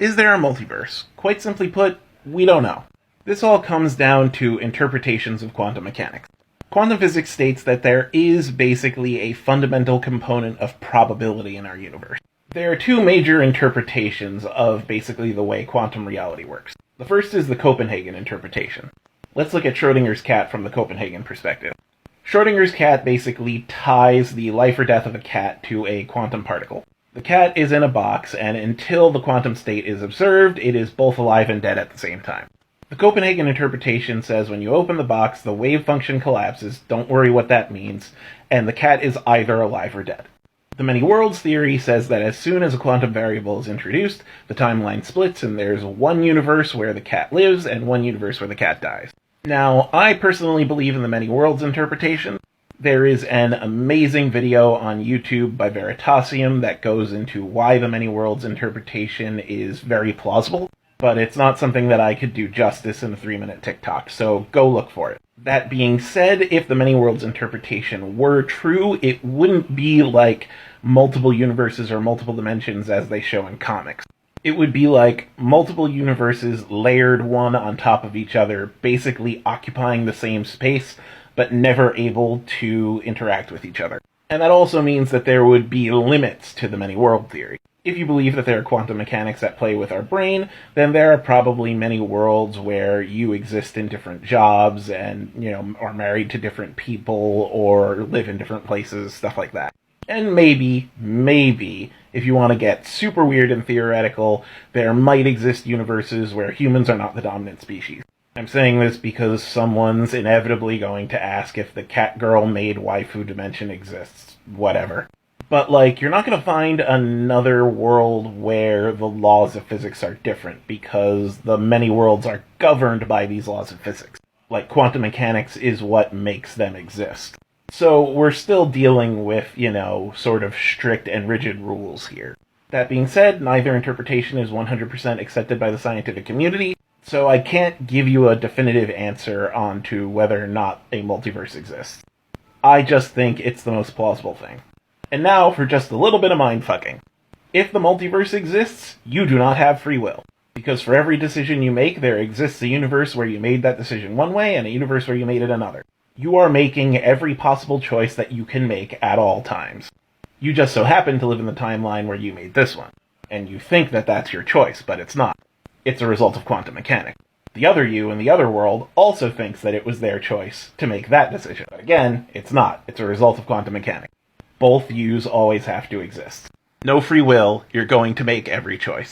Is there a multiverse? Quite simply put, we don't know. This all comes down to interpretations of quantum mechanics. Quantum physics states that there is basically a fundamental component of probability in our universe. There are two major interpretations of basically the way quantum reality works. The first is the Copenhagen interpretation. Let's look at Schrodinger's cat from the Copenhagen perspective. Schrodinger's cat basically ties the life or death of a cat to a quantum particle. The cat is in a box, and until the quantum state is observed, it is both alive and dead at the same time. The Copenhagen interpretation says when you open the box, the wave function collapses, don't worry what that means, and the cat is either alive or dead. The many worlds theory says that as soon as a quantum variable is introduced, the timeline splits and there's one universe where the cat lives and one universe where the cat dies. Now, I personally believe in the many worlds interpretation. There is an amazing video on YouTube by Veritasium that goes into why the many worlds interpretation is very plausible, but it's not something that I could do justice in a 3-minute TikTok, so go look for it. That being said, if the many worlds interpretation were true, it wouldn't be like multiple universes or multiple dimensions as they show in comics. It would be like multiple universes layered one on top of each other, basically occupying the same space, but never able to interact with each other. And that also means that there would be limits to the many world theory. If you believe that there are quantum mechanics at play with our brain, then there are probably many worlds where you exist in different jobs and, are married to different people or live in different places, stuff like that. And maybe, if you want to get super weird and theoretical, there might exist universes where humans are not the dominant species. I'm saying this because someone's inevitably going to ask if the cat-girl-made waifu dimension exists. Whatever. But, you're not going to find another world where the laws of physics are different, because the many worlds are governed by these laws of physics. Quantum mechanics is what makes them exist. So we're still dealing with, sort of strict and rigid rules here. That being said, neither interpretation is 100% accepted by the scientific community, so I can't give you a definitive answer on to whether or not a multiverse exists. I just think it's the most plausible thing. And now for just a little bit of mind-fucking. If the multiverse exists, you do not have free will. Because for every decision you make, there exists a universe where you made that decision one way and a universe where you made it another. You are making every possible choice that you can make at all times. You just so happen to live in the timeline where you made this one. And you think that that's your choice, but it's not. It's a result of quantum mechanics. The other you in the other world also thinks that it was their choice to make that decision. But again, it's not. It's a result of quantum mechanics. Both yous always have to exist. No free will, you're going to make every choice.